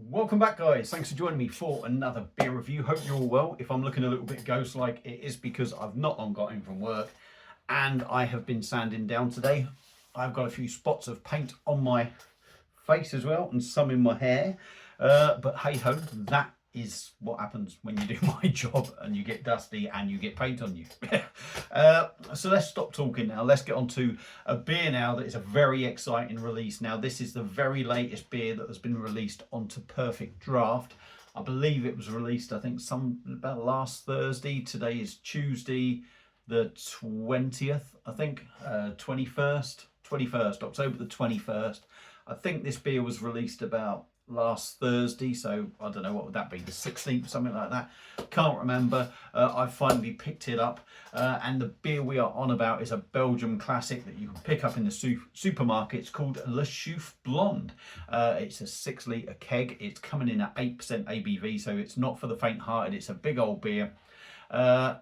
Welcome back, guys. Thanks for joining me for another beer review. Hope you're all well. If I'm looking a little bit ghost-like, it is because I've not long got in from work and I have been sanding down today. I've got a few spots of paint on my face as well and some in my hair. But hey ho, that is what happens when you do my job and you get dusty and you get paint on you. So let's stop talking now. Let's get on to a beer now that is a very exciting release. Now this is the very latest beer that has been released onto Perfect Draft. I believe it was released, I think, about last Thursday. Today is Tuesday the 20th, I think, 21st, October the 21st. I think this beer was released about last Thursday, so I don't know, what would that be, the 16th, something like that, can't remember. I finally picked it up, and the beer we are on about is a Belgium classic that you can pick up in the supermarkets called Le Chouffe Blonde. It's a 6 litre keg. It's coming in at 8% ABV, so it's not for the faint-hearted. It's a big old beer, and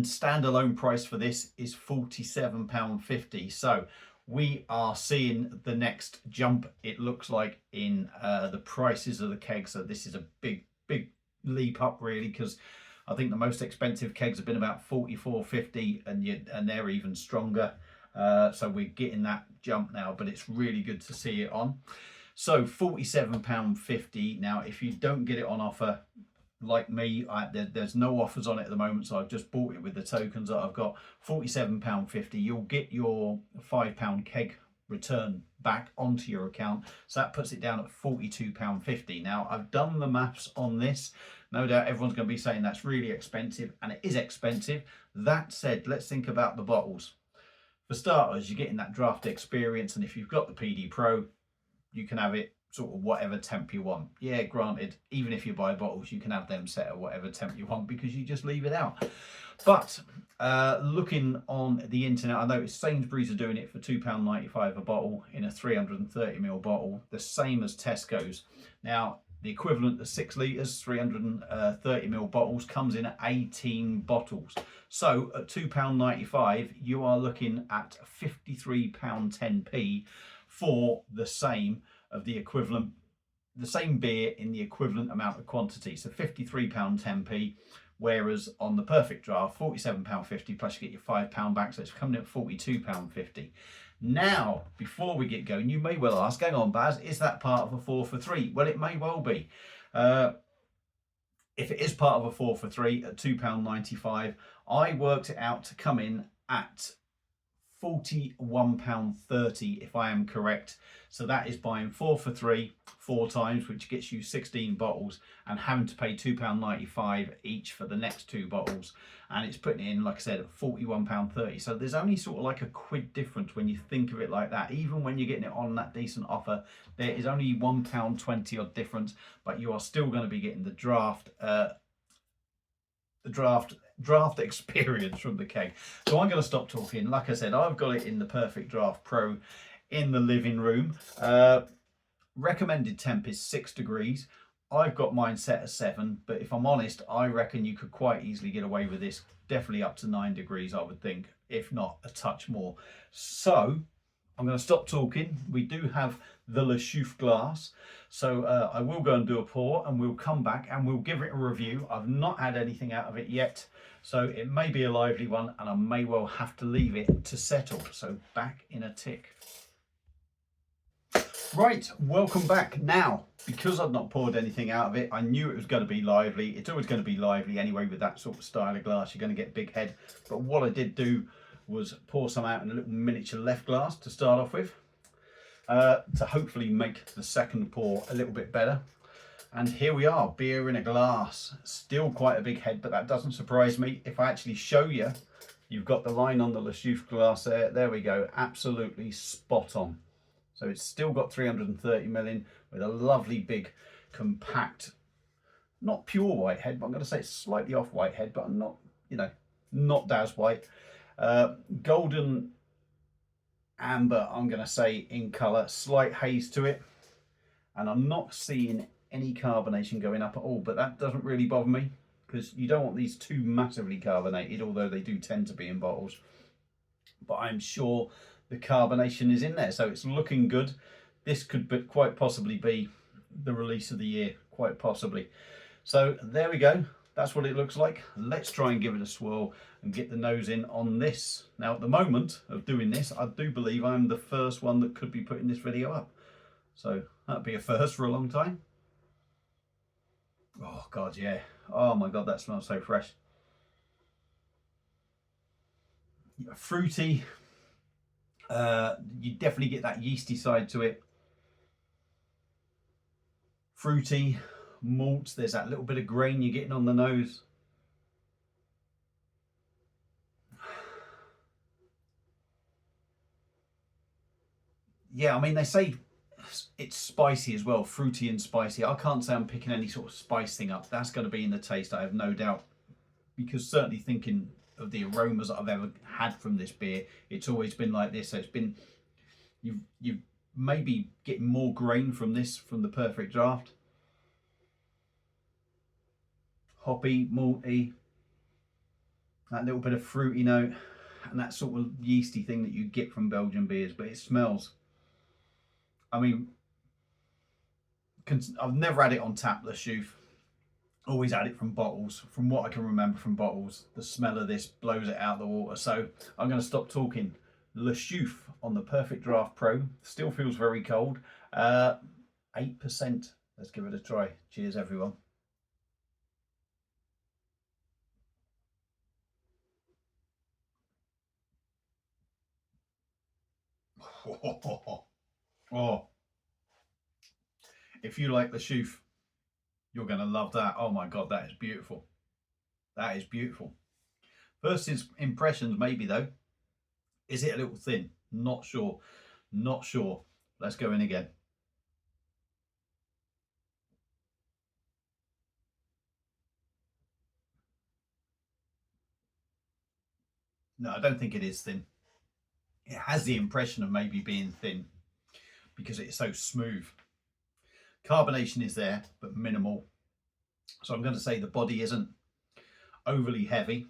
standalone price for this is £47.50. So we are seeing the next jump, it looks like, in the prices of the kegs. So this is a big leap up, really, because I think the most expensive kegs have been about £44.50, and they're even stronger. So we're getting that jump now, but it's really good to see it on. So £47.50. Now, if you don't get it on offer, like me, there's no offers on it at the moment, so I've just bought it with the tokens that I've got. £47.50. You'll get your £5 keg return back onto your account, so that puts it down at £42.50. Now, I've done the maths on this. No doubt everyone's going to be saying that's really expensive, and it is expensive. That said, let's think about the bottles. For starters, you're getting that draft experience, and if you've got the PD Pro, you can have it sort of whatever temp you want. Yeah, granted, even if you buy bottles, you can have them set at whatever temp you want because you just leave it out. But looking on the internet, I noticed Sainsbury's are doing it for £2.95 a bottle in a 330ml bottle, the same as Tesco's. Now, the equivalent of 6 litres, 330ml bottles, comes in at 18 bottles. So at £2.95, you are looking at £53.10p for the same of the equivalent, the same beer in the equivalent amount of quantity. So £53.10p, whereas on the Perfect Draft, £47.50, plus you get your £5 back, so it's coming at £42.50. Now, before we get going, you may well ask, hang on, Baz, is that part of a 4 for 3? Well, it may well be. If it is part of a 4 for 3 at £2.95, I worked it out to come in at £41.30 if I am correct. So that is buying 4 for 3 4 times, which gets you 16 bottles, and having to pay £2.95 each for the next 2 bottles, and it's putting it in, like I said, at £41.30. So there's only sort of like a quid difference when you think of it like that. Even when you're getting it on that decent offer, there is only £1.20 odd difference, but you are still going to be getting the draft experience from the keg. So I'm going to stop talking. Like I said, I've got it in the Perfect Draft Pro in the living room. Recommended temp is 6 degrees. I've got mine set at 7, but if I'm honest, I reckon you could quite easily get away with this, definitely up to 9 degrees, I would think, if not a touch more. So I'm going to stop talking. We do have the Le Chouffe glass, so I will go and do a pour, and we'll come back and we'll give it a review. I've not had anything out of it yet, so it may be a lively one, and I may well have to leave it to settle. So back in a tick. Right, welcome back. Now, because I've not poured anything out of it, I knew it was going to be lively. It's always going to be lively anyway with that sort of style of glass. You're going to get big head. But what I did do was pour some out in a little miniature left glass to start off with, to hopefully make the second pour a little bit better. And here we are, beer in a glass. Still quite a big head, but that doesn't surprise me. If I actually show you, you've got the line on the Le Chouffe glass there. There we go, absolutely spot on. So it's still got 330ml in with a lovely big compact, not pure white head, but I'm going to say it's slightly off white head, but I'm not, not Daz white. Golden amber, I'm going to say, in colour, slight haze to it, and I'm not seeing any carbonation going up at all, but that doesn't really bother me because you don't want these too massively carbonated, although they do tend to be in bottles. But I'm sure the carbonation is in there, so it's looking good. This could quite possibly be the release of the year, quite possibly. So there we go. That's what it looks like. Let's try and give it a swirl and get the nose in on this. Now, at the moment of doing this, I do believe I'm the first one that could be putting this video up. So that'd be a first for a long time. Oh God, yeah. Oh my God, that smells so fresh. Fruity. You definitely get that yeasty side to it. Fruity, malt. There's that little bit of grain you're getting on the nose. Yeah, I mean, they say it's spicy as well, fruity and spicy. I can't say I'm picking any sort of spice thing up. That's going to be in the taste, I have no doubt. Because certainly thinking of the aromas that I've ever had from this beer, it's always been like this. So it's been, you've maybe getting more grain from this, from the Perfect Draft. Hoppy, malty, that little bit of fruity note, and that sort of yeasty thing that you get from Belgian beers, but it smells. I mean, I've never had it on tap, the chouffe. Always had it from bottles. From what I can remember from bottles, the smell of this blows it out of the water. So I'm going to stop talking. Le chouffe on the Perfect Draft Pro still feels very cold. 8%. Let's give it a try. Cheers, everyone. Oh, if you like the chouffe, you're going to love that. Oh my God, that is beautiful. That is beautiful. First impressions, maybe though. Is it a little thin? Not sure. Not sure. Let's go in again. No, I don't think it is thin. It has the impression of maybe being thin because it's so smooth. Carbonation is there, but minimal. So I'm going to say the body isn't overly heavy.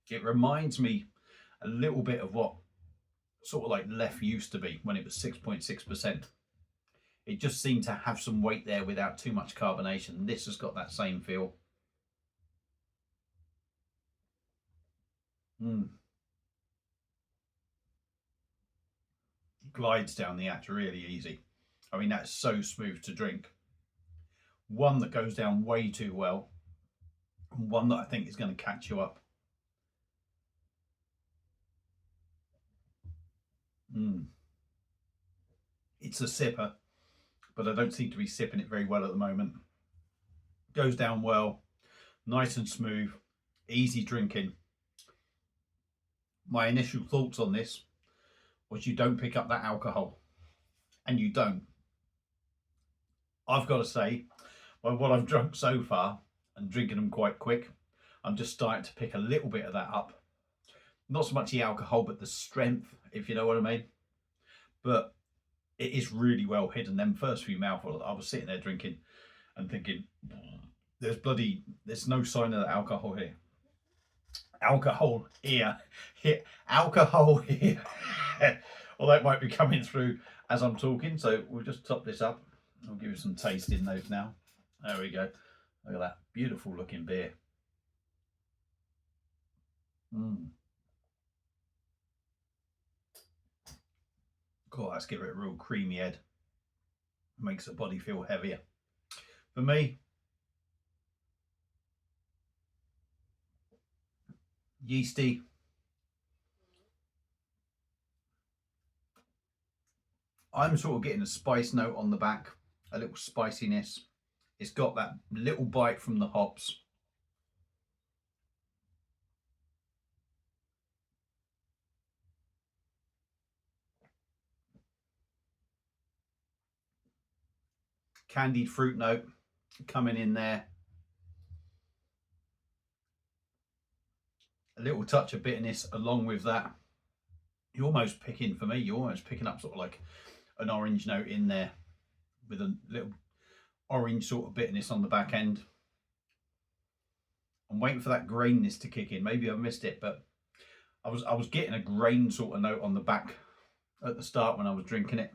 It reminds me a little bit of what sort of like Left used to be when it was 6.6%. It just seemed to have some weight there without too much carbonation. This has got that same feel. Glides down the hatch really easy. I mean, that's so smooth to drink. One that goes down way too well, and one that I think is going to catch you up. It's a sipper, but I don't seem to be sipping it very well at the moment. Goes down well, nice and smooth, easy drinking. My initial thoughts on this was you don't pick up that alcohol, and you don't. I've got to say, by what I've drunk so far, and drinking them quite quick, I'm just starting to pick a little bit of that up. Not so much the alcohol, but the strength, if you know what I mean. But it is really well hidden. Them first few mouthfuls, I was sitting there drinking and thinking, there's no sign of the alcohol here. Alcohol here. Alcohol here. Well, that might be coming through as I'm talking. So we'll just top this up. I'll give you some tasting notes now. There we go. Look at that beautiful looking beer. Cool, let's give it a real creamy head. Makes the body feel heavier. For me, yeasty. I'm sort of getting a spice note on the back, a little spiciness. It's got that little bite from the hops. Candied fruit note coming in there. A little touch of bitterness along with that. You're almost picking, for me, you're almost picking up sort of like an orange note in there with a little orange sort of bitterness on the back end. I'm waiting for that grainness to kick in. Maybe I missed it, but I was getting a grain sort of note on the back at the start when I was drinking it.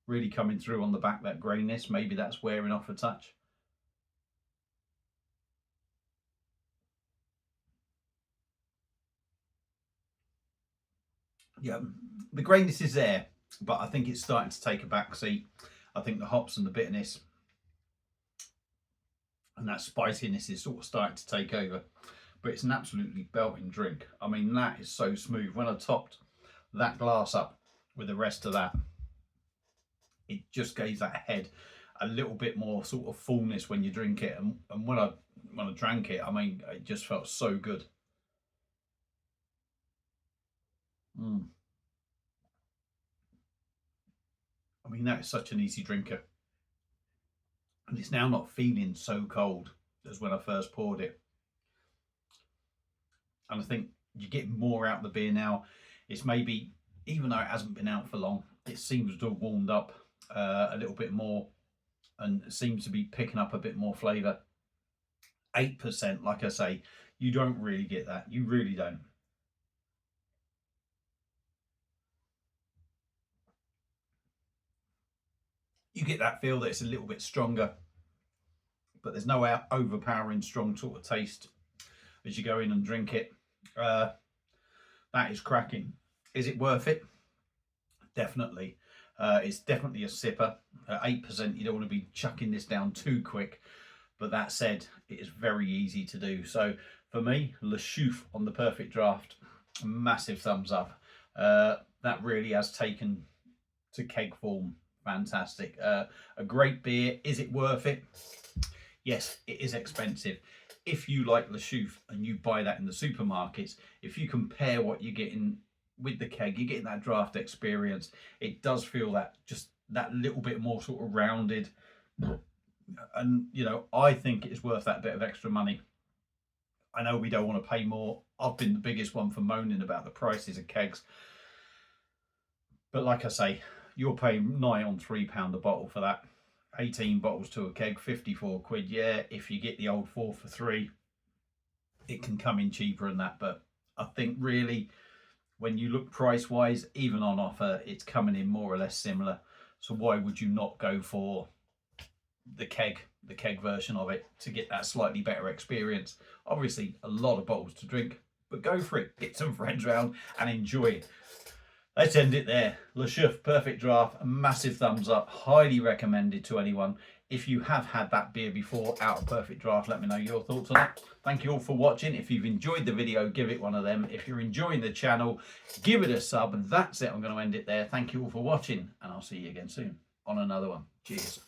really coming through on the back, that graininess. Maybe that's wearing off a touch. Yeah, the graininess is there, but I think it's starting to take a back seat. I think the hops and the bitterness and that spiciness is sort of starting to take over. But it's an absolutely belting drink. I mean, that is so smooth. When I topped that glass up with the rest of that, it just gave that head a little bit more sort of fullness when you drink it. And when I drank it, I mean, it just felt so good. Mm. I mean, that is such an easy drinker. And it's now not feeling so cold as when I first poured it. And I think you get more out of the beer now. It's maybe, even though it hasn't been out for long, it seems to have warmed up a little bit more and seems to be picking up a bit more flavour. 8%, like I say, you don't really get that. You really don't. You get that feel that it's a little bit stronger, but there's no overpowering strong sort of taste as you go in and drink it. That is cracking. Is it worth it? Definitely. It's definitely a sipper. At 8%, you don't want to be chucking this down too quick. But that said, it is very easy to do. So for me, Le Chouffe on the perfect draft, massive thumbs up. That really has taken to keg form. Fantastic. A great beer. Is it worth it? Yes, it is expensive. If you like Le Chouffe and you buy that in the supermarkets, if you compare what you're getting with the keg, you're getting that draft experience. It does feel that just that little bit more sort of rounded. And, you know, I think it's worth that bit of extra money. I know we don't want to pay more. I've been the biggest one for moaning about the prices of kegs. But like I say, you're paying nigh on £3 a bottle for that. 18 bottles to a keg, 54 quid. Yeah, if you get the old 4 for 3, it can come in cheaper than that. But I think really, when you look price wise, even on offer, it's coming in more or less similar. So why would you not go for the keg version of it to get that slightly better experience? Obviously a lot of bottles to drink, but go for it, get some friends round and enjoy it. Let's end it there. Le Chouffe perfect draft, a massive thumbs up, highly recommended to anyone. If you have had that beer before out of perfect draft, let me know your thoughts on it. Thank you all for watching. If you've enjoyed the video, give it one of them. If you're enjoying the channel, give it a sub. And that's it, I'm going to end it there. Thank you all for watching, and I'll see you again soon on another one. Cheers.